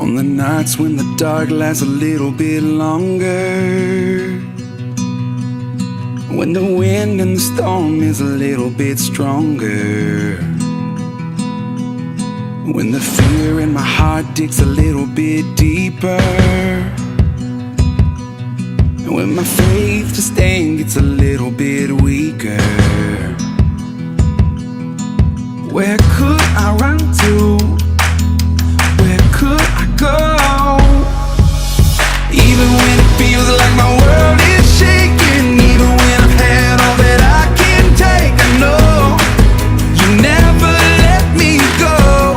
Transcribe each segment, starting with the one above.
On the nights when the dark lasts a little bit longer, when the wind and the storm is a little bit stronger, when the fear in my heart digs a little bit deeper, and when my faith to stand gets a little bit weaker, where could I run to? Where could I go? Even when it feels like my world is shaking, even when I've had all that I can take, I know you never let me go.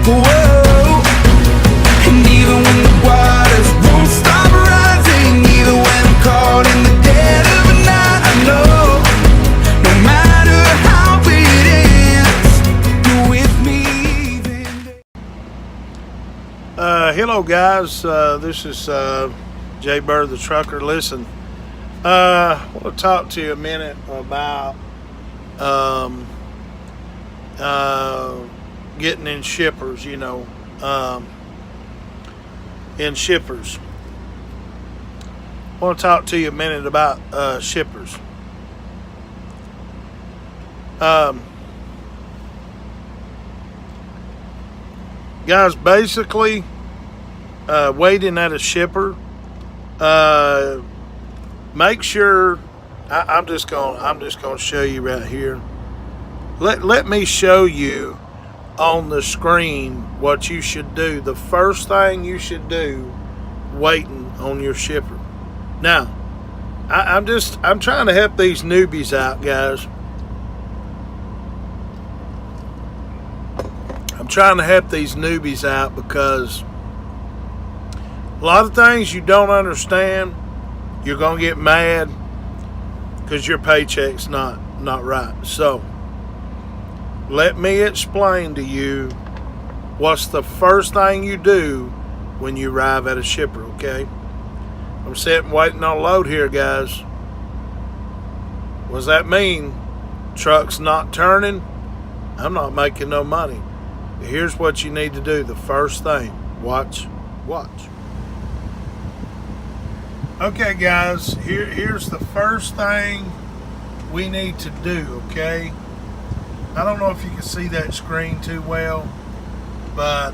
Whoa. And even when the waters won't stop rising, even when I'm caught in the dead of the night, I know no matter how it ends, you're with me. Hello guys, this is Jay Bird the Trucker. Listen, I want to talk to you a minute about getting in shippers, in shippers. I want to talk to you a minute about shippers. Guys, basically, waiting at a shipper, make sure. I'm just gonna show you right here. Let me show you on the screen what you should do. The first thing you should do waiting on your shipper. Now, I'm trying to help these newbies out, guys. I'm trying to help these newbies out because a lot of things you don't understand, you're going to get mad because your paycheck's not right. So, let me explain to you what's the first thing you do when you arrive at a shipper, okay? I'm sitting waiting on load here, guys. What does that mean? Truck's not turning? I'm not making no money. Here's what you need to do. The first thing. Watch. Okay, guys. Here's the first thing we need to do, okay? I don't know if you can see that screen too well, but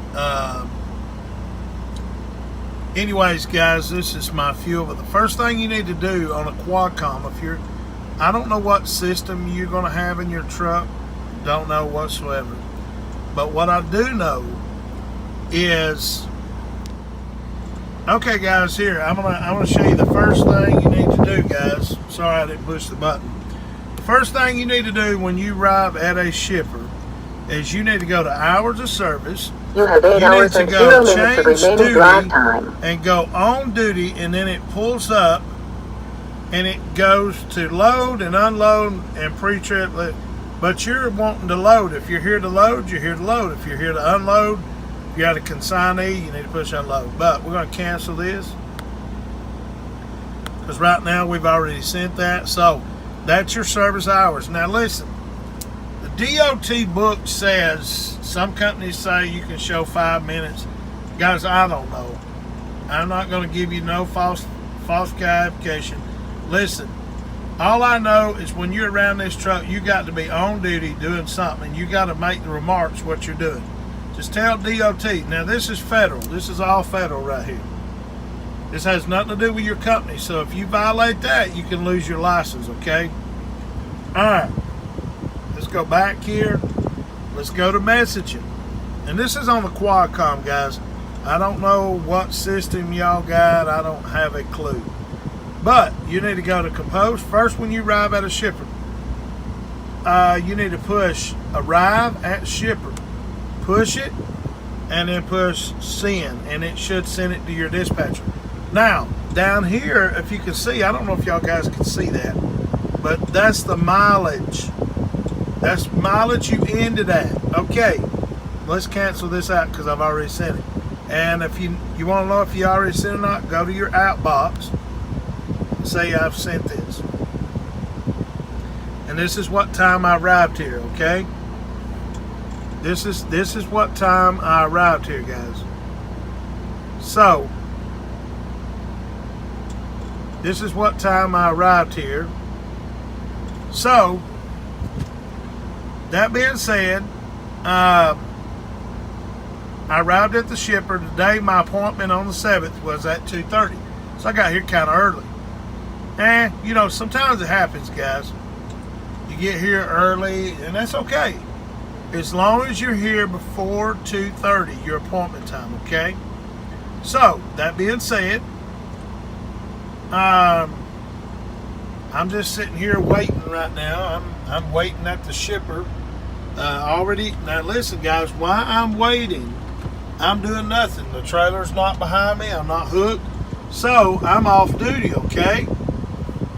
anyways, guys, this is my fuel. But the first thing you need to do on a Qualcomm, I don't know what system you're going to have in your truck. Don't know whatsoever. But what I do know is, okay, guys, here I'm gonna show you the first thing you need to do, guys. Sorry, I didn't push the button. The first thing you need to do when you arrive at a shipper is you need to go to hours of service. You have 8 hours and 0 minutes of remaining drive time. And go on duty, and then it pulls up and it goes to load and unload and pre-trip. But you're wanting to load. If you're here to load, you're here to load. If you're here to unload, if you got a consignee, you need to push unload. But we're going to cancel this because right now we've already sent that. So that's your service hours. Now listen, the DOT book says, some companies say you can show 5 minutes. Guys, I don't know. I'm not going to give you no false clarification. Listen. All I know is when you're around this truck, you got to be on duty doing something. You got to make the remarks what you're doing. Just tell DOT. Now, this is federal. This is all federal right here. This has nothing to do with your company. So if you violate that, you can lose your license, okay? All right. Let's go back here. Let's go to messaging. And this is on the Qualcomm, guys. I don't know what system y'all got. I don't have a clue. But you need to go to compose. First, when you arrive at a shipper, you need to push arrive at shipper. Push it, and then push send, and it should send it to your dispatcher. Now, down here, if you can see, I don't know if y'all guys can see that, but that's the mileage. That's mileage you ended at. Okay, let's cancel this out because I've already sent it. And if you want to know if you already sent it or not, go to your outbox. Say I've sent this, and this is what time I arrived here. Okay, this is what time I arrived here, guys. So, this is what time I arrived here. So, that being said, I arrived at the shipper today. My appointment on the 7th was at 2:30. So I got here kind of early. And, you know, sometimes it happens, guys. You get here early, and that's okay. As long as you're here before 2:30, your appointment time, okay? So, that being said, I'm just sitting here waiting right now. I'm waiting at the shipper. Already. Now listen, guys, while I'm waiting, I'm doing nothing. The trailer's not behind me. I'm not hooked. So, I'm off duty, okay?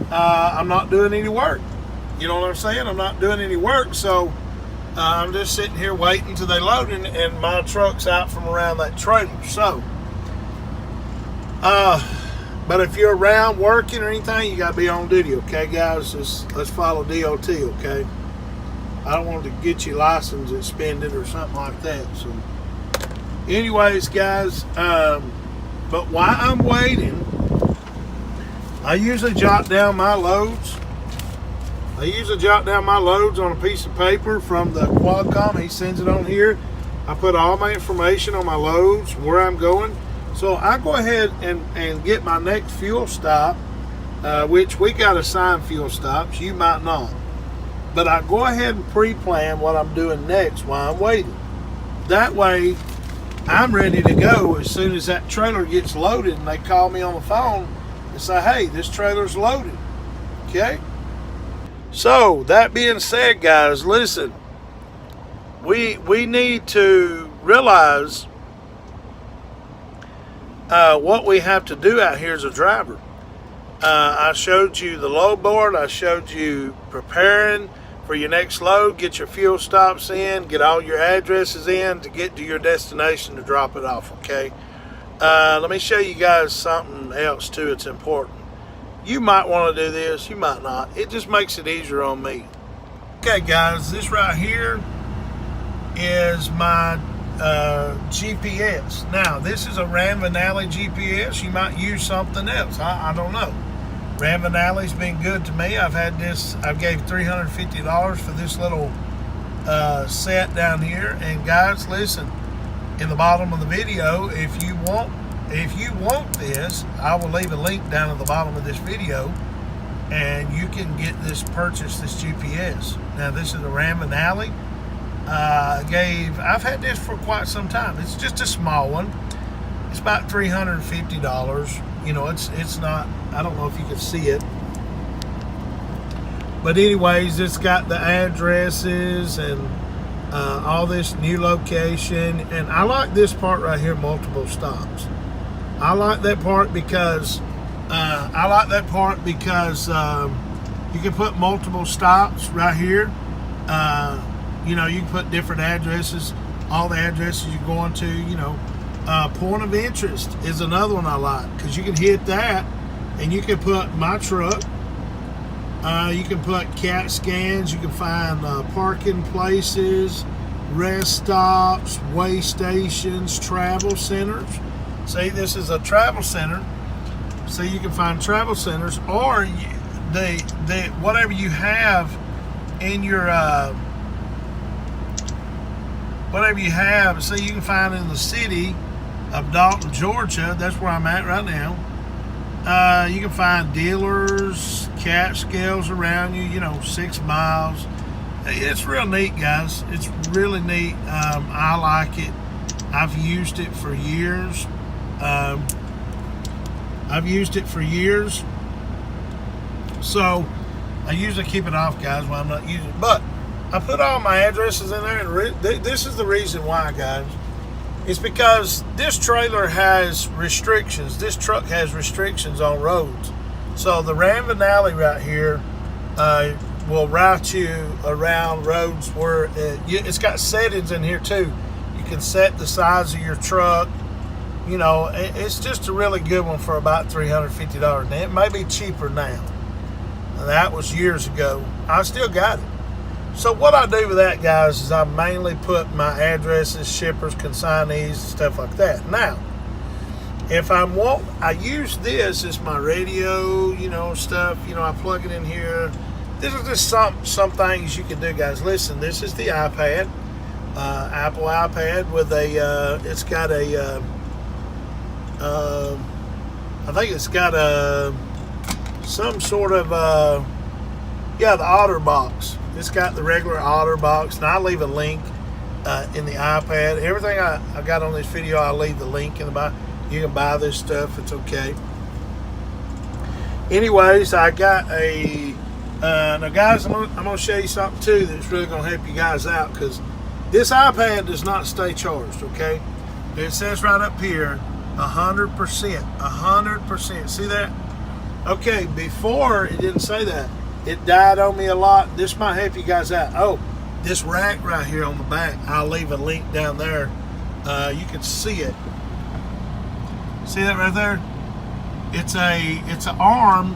I'm not doing any work. You know what I'm saying? I'm not doing any work, so I'm just sitting here waiting till they load it, and my truck's out from around that trailer. So, but if you're around working or anything, you got to be on duty, okay, guys? Let's follow DOT, okay? I don't want to get you licensed suspended or something like that. So, anyways, guys, but while I'm waiting, I usually jot down my loads. I usually jot down my loads on a piece of paper from the Qualcomm. He sends it on here. I put all my information on my loads, where I'm going. So I go ahead and get my next fuel stop, which we got assigned fuel stops. You might not. But I go ahead and pre-plan what I'm doing next while I'm waiting. That way, I'm ready to go as soon as that trailer gets loaded and they call me on the phone and say, hey, this trailer's loaded. Okay? So, that being said, guys, listen. We need to realize what we have to do out here as a driver. I showed you the load board. I showed you preparing for your next load. Get your fuel stops in. Get all your addresses in to get to your destination to drop it off, okay? Let me show you guys something else, too. It's important. You might want to do this. You might not. It just makes it easier on me. Okay, guys. This right here is my GPS. Now, this is a Ram Vinale GPS. You might use something else. I don't know. Ram Vinale's been good to me. I've had this. I gave $350 for this little set down here. And guys, listen. In the bottom of the video, if you want this, I will leave a link down at the bottom of this video, and you can get this GPS. Now, this is a Ram Vinale. I've had this for quite some time. It's just a small one. It's about $350. You know, it's not, I don't know if you can see it. But anyways, it's got the addresses and all this new location. And I like this part right here, multiple stops. I like that part because you can put multiple stops right here. You know, you can put different addresses, all the addresses you're going to, you know. Point of interest is another one I like, because you can hit that and you can put my truck. You can put CAT scans. You can find parking places, rest stops, way stations, travel centers. See, this is a travel center. So you can find travel centers, or whatever you have in your whatever you have. So you can find in the city of Dalton, Georgia. That's where I'm at right now. You can find dealers, CAT scales around you, you know, 6 miles. It's real neat, guys. It's really neat. I like it. I've used it for years. So I usually keep it off, guys, when I'm not using it. But I put all my addresses in there, and this is the reason why, guys. It's because this trailer has restrictions. This truck has restrictions on roads. So the Ram Vinale right here will route you around roads where it's got settings in here too. You can set the size of your truck. You know, it's just a really good one for about $350. Now, it may be cheaper now. That was years ago. I still got it. So what I do with that, guys, is I mainly put my addresses, shippers, consignees, stuff like that. Now, if I use this as my radio, stuff. I plug it in here. This is just some things you can do, guys. Listen, this is the iPad, Apple iPad with it's got a, I think it's got some sort of, the OtterBox. It's got the regular OtterBox, and I'll leave a link in the iPad. Everything I got on this video, I'll leave the link in the bio. You can buy this stuff, it's okay. Anyways, I got now guys, I'm gonna show you something too that's really gonna help you guys out, because this iPad does not stay charged, okay? It says right up here, 100%, 100%. See that? Okay, before it didn't say that. It died on me a lot. This might help you guys out. Oh, this rack right here on the back, I'll leave a link down there. You can see it. See that right there? It's an arm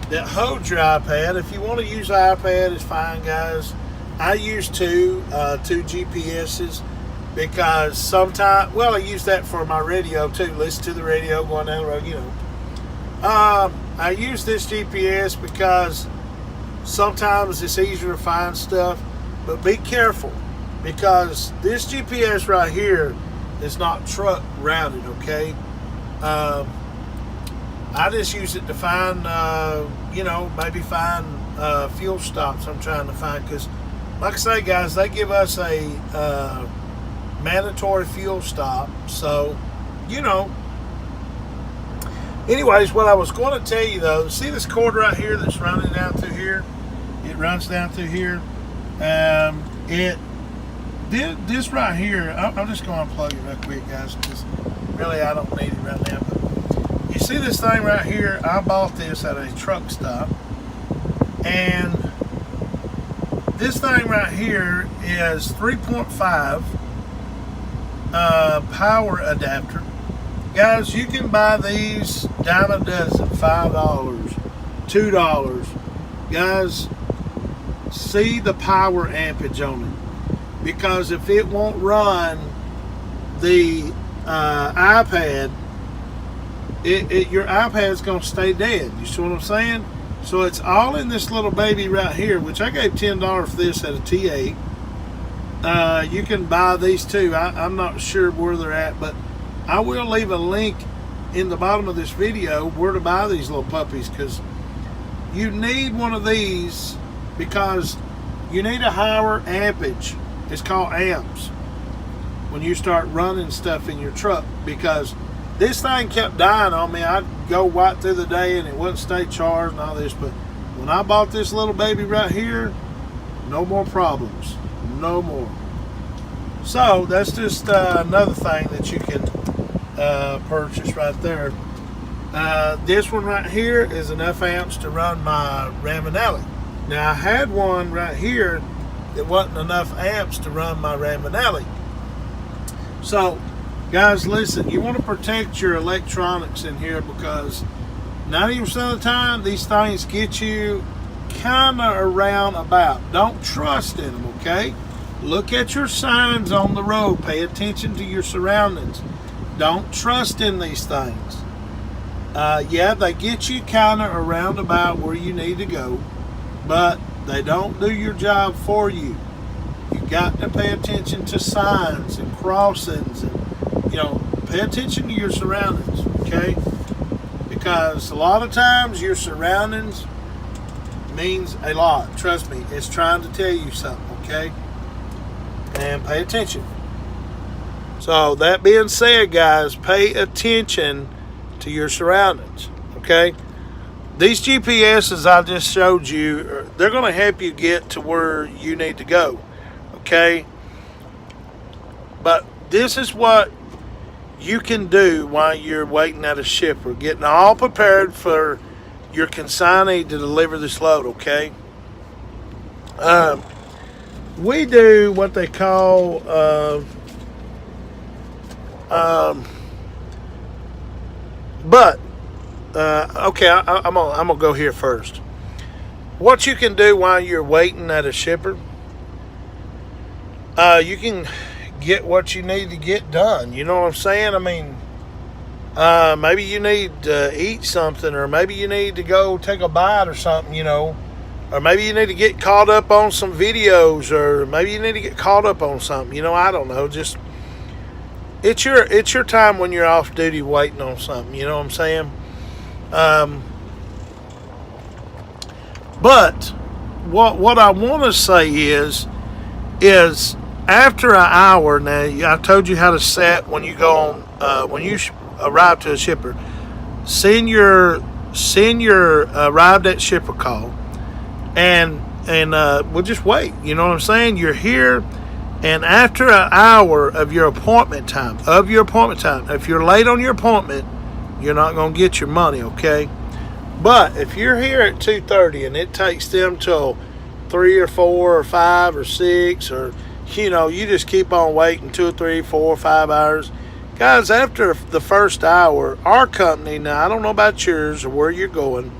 that holds your iPad. If you want to use the iPad, it's fine, guys. I use two GPSs, because sometimes, I use that for my radio too. Listen to the radio going down the road, I use this GPS because sometimes it's easier to find stuff, but be careful, because this GPS right here is not truck routed, okay? I just use it to find, maybe find fuel stops I'm trying to find, because like I say, guys, they give us a mandatory fuel stop, so, Anyways, what I was going to tell you though, see this cord right here that's running down through here? It runs down through here. This right here, I'm just going to unplug it real quick, guys, because really I don't need it right now. But you see this thing right here? I bought this at a truck stop, and this thing right here is 3.5 power adapter. Guys, you can buy these dime a dozen, $5, $2. Guys, see the power ampage on it, because if it won't run the iPad, your iPad's going to stay dead. You see what I'm saying? So it's all in this little baby right here, which I gave $10 for this at a T8. You can buy these too. I'm not sure where they're at, but I will leave a link in the bottom of this video where to buy these little puppies, because you need one of these, because you need a higher ampage. It's called amps when you start running stuff in your truck, because this thing kept dying on me. I'd go right through the day and it wouldn't stay charged and all this, but when I bought this little baby right here, no more problems, no more. So that's just another thing that you can purchase right there. This one right here is enough amps to run my Ramonelli. Now I had one right here that wasn't enough amps to run my Ramonelli. So guys, listen, you want to protect your electronics in here, because 90% of the time these things get you kind of around about. Don't trust in them, okay? Look at your signs on the road. Pay attention to your surroundings. Don't trust in these things. Yeah, they get you kind of around about where you need to go, but they don't do your job for you. You got to pay attention to signs and crossings, and pay attention to your surroundings, okay? Because a lot of times your surroundings means a lot. Trust me, it's trying to tell you something, okay? And pay attention. So that being said, guys, pay attention to your surroundings, okay? These GPSs I just showed you, they're going to help you get to where you need to go, okay? But this is what you can do while you're waiting at a shipper, getting all prepared for your consignee to deliver this load, okay? We do what they call okay, I'm gonna go here first. What you can do while you're waiting at a shipper, you can get what you need to get done. You know what I'm saying? I mean, Maybe you need to eat something, or maybe you need to go take a bite or something, or maybe you need to get caught up on some videos, or maybe you need to get caught up on something, I don't know. Just it's your time when you're off duty waiting on something, you know what I'm saying? But what I want to say is after an hour, now I told you how to set when you go on when you arrive to a shipper. Send your arrived at shipper call, and we'll just wait. You know what I'm saying? You're here, and after an hour of your appointment time, if you're late on your appointment, you're not going to get your money, okay? But if you're here at 2:30 and it takes them till 3 or 4 or 5 or 6, or you just keep on waiting 2 or 3, 4 or 5 hours, guys, after the first hour, our company, now I don't know about yours or where you're going,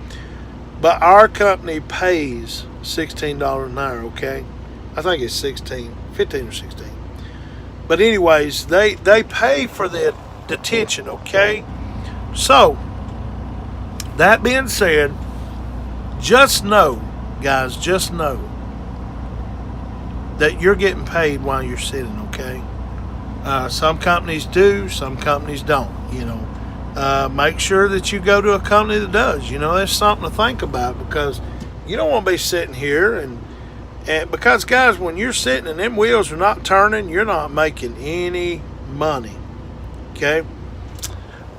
but our company pays $16 an hour, okay? I think it's 15 or 16. But anyways, they pay for the detention, okay? So, that being said, just know, guys, that you're getting paid while you're sitting, okay? Some companies do, some companies don't, Make sure that you go to a company that does. That's something to think about, because you don't want to be sitting here and because, guys, when you're sitting and them wheels are not turning, you're not making any money, okay?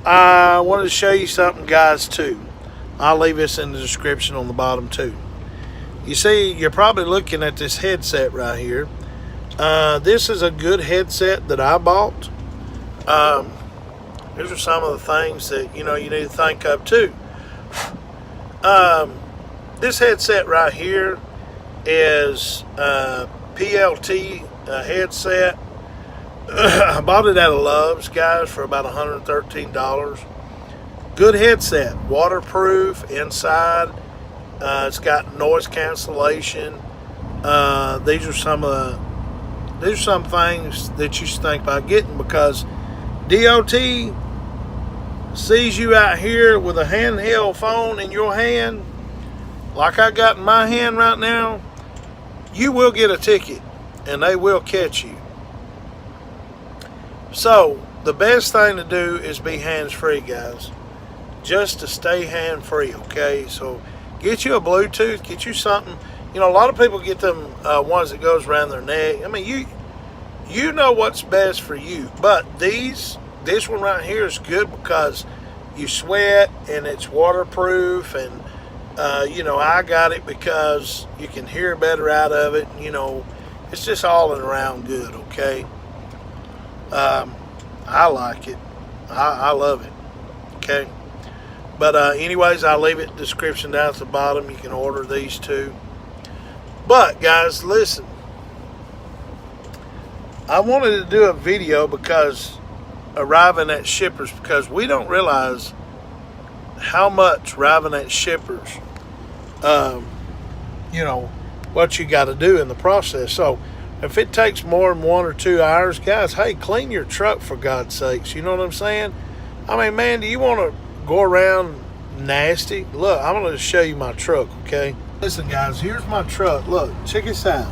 I wanted to show you something, guys, too. I'll leave this in the description on the bottom, too. You see, you're probably looking at this headset right here. This is a good headset that I bought. These are some of the things that, you need to think of, too. This headset right here is PLT headset. I bought it at a Love's, guys, for about $113. Good headset, waterproof inside. It's got noise cancellation. These are some things that you should think about getting, because DOT sees you out here with a handheld phone in your hand, like I got in my hand right now. You will get a ticket, and they will catch you. So the best thing to do is be hands-free, guys. Just to stay hand-free, okay? So get you a Bluetooth, get you something. A lot of people get them ones that goes around their neck. I mean, you know what's best for you. But this one right here is good because you sweat and it's waterproof, and I got it because you can hear better out of it. It's just all in around good, okay? I like it. I love it, okay? But anyways, I'll leave it in the description down at the bottom. You can order these too. But guys, listen, I wanted to do a video because arriving at shippers, because we don't realize how much arriving at shippers, what you got to do in the process. So if it takes more than 1 or 2 hours, guys, hey, clean your truck, for God's sakes. You know what I'm saying? I mean, man, do you want to go around nasty? Look, I'm going to show you my truck, okay? Listen, guys, here's my truck. Look, check this out.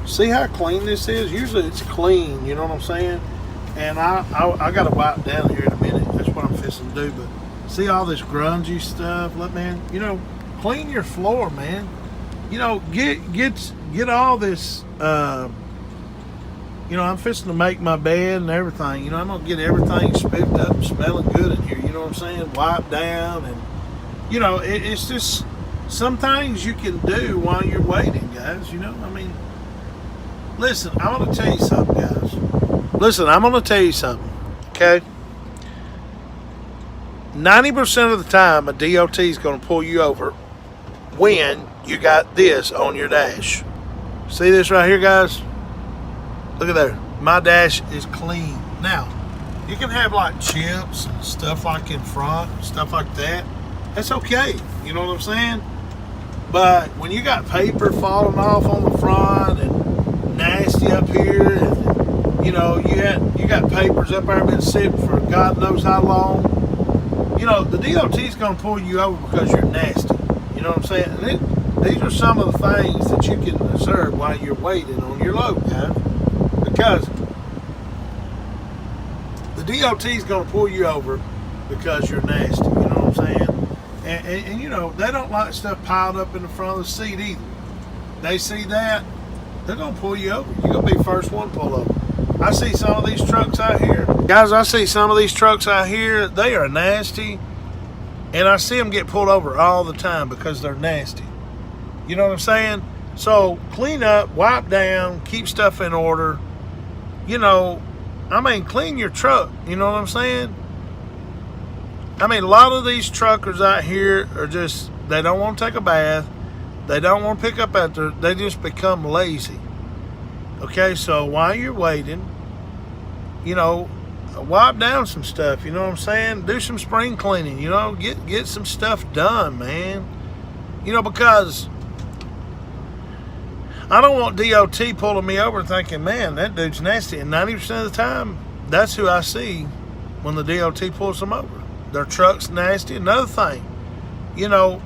See how clean this is? Usually it's clean, you know what I'm saying? And I got to wipe down here in a minute. That's what I'm fixing to do. But see all this grungy stuff? Look, man, clean your floor, man. Get all this, I'm fixing to make my bed and everything. I'm going to get everything spiffed up and smelling good in here. You know what I'm saying? Wipe down. And, it's just some things you can do while you're waiting, guys. Listen, I'm going to tell you something, guys. Okay? 90% of the time, a DOT is going to pull you over when you got this on your dash. See this right here, guys? Look at there. My dash is clean. Now, you can have like chips and stuff like in front, stuff like that. That's okay. You know what I'm saying? But when you got paper falling off on the front and nasty up here, and you got got papers up there been sitting for God knows how long. You know, the DOT's going to pull you over because you're nasty. You know what I'm saying? And these are some of the things that you can observe while you're waiting on your load, guys. Because the DOT's going to pull you over because you're nasty. You know what I'm saying? And you know, they don't like stuff piled up in the front of the seat either. They see that, they're going to pull you over. You're going to be the first one to pull over. I see some of these trucks out here. Guys, I see some of these trucks out here. They are nasty. And I see them get pulled over all the time because they're nasty. You know what I'm saying? So clean up, wipe down, keep stuff in order. You know, I mean, clean your truck. You know what I'm saying? I mean, a lot of these truckers out here are just, they don't want to take a bath. They don't want to pick up after. They just become lazy. Okay, so while you're waiting, you know, wipe down some stuff. You know what I'm saying? Do some spring cleaning. You know, get some stuff done, man. You know, because I don't want DOT pulling me over thinking, man, that dude's nasty. And 90% of the time, that's who I see when the DOT pulls them over. Their truck's nasty. Another thing, you know,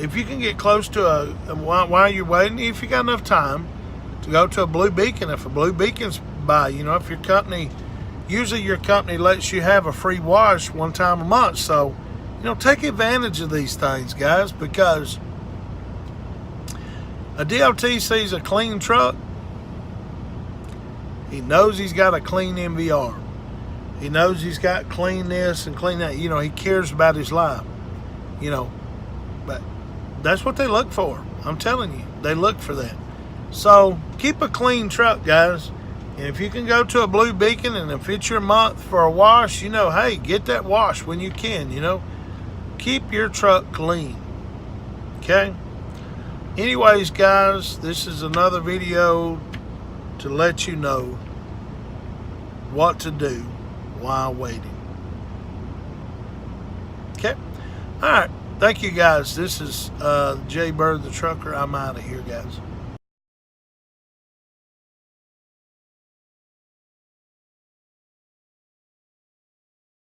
if you can get close to while you're waiting, if you got enough time to go to a Blue Beacon, if a Blue Beacon's by, you know, if your company, usually your company lets you have a free wash one time a month. So, you know, take advantage of these things, guys, because a DOT sees a clean truck, he knows he's got a clean MVR. He knows he's got clean this and clean that. You know, he cares about his life. You know, but that's what they look for. I'm telling you, they look for that. So keep a clean truck, guys. And if you can go to a Blue Beacon and if it's your month for a wash, you know, hey, get that wash when you can, you know. Keep your truck clean. Okay? Anyways, guys, this is another video to let you know what to do while waiting. Okay? All right. Thank you, guys. This is Jay Bird, the trucker. I'm out of here, guys.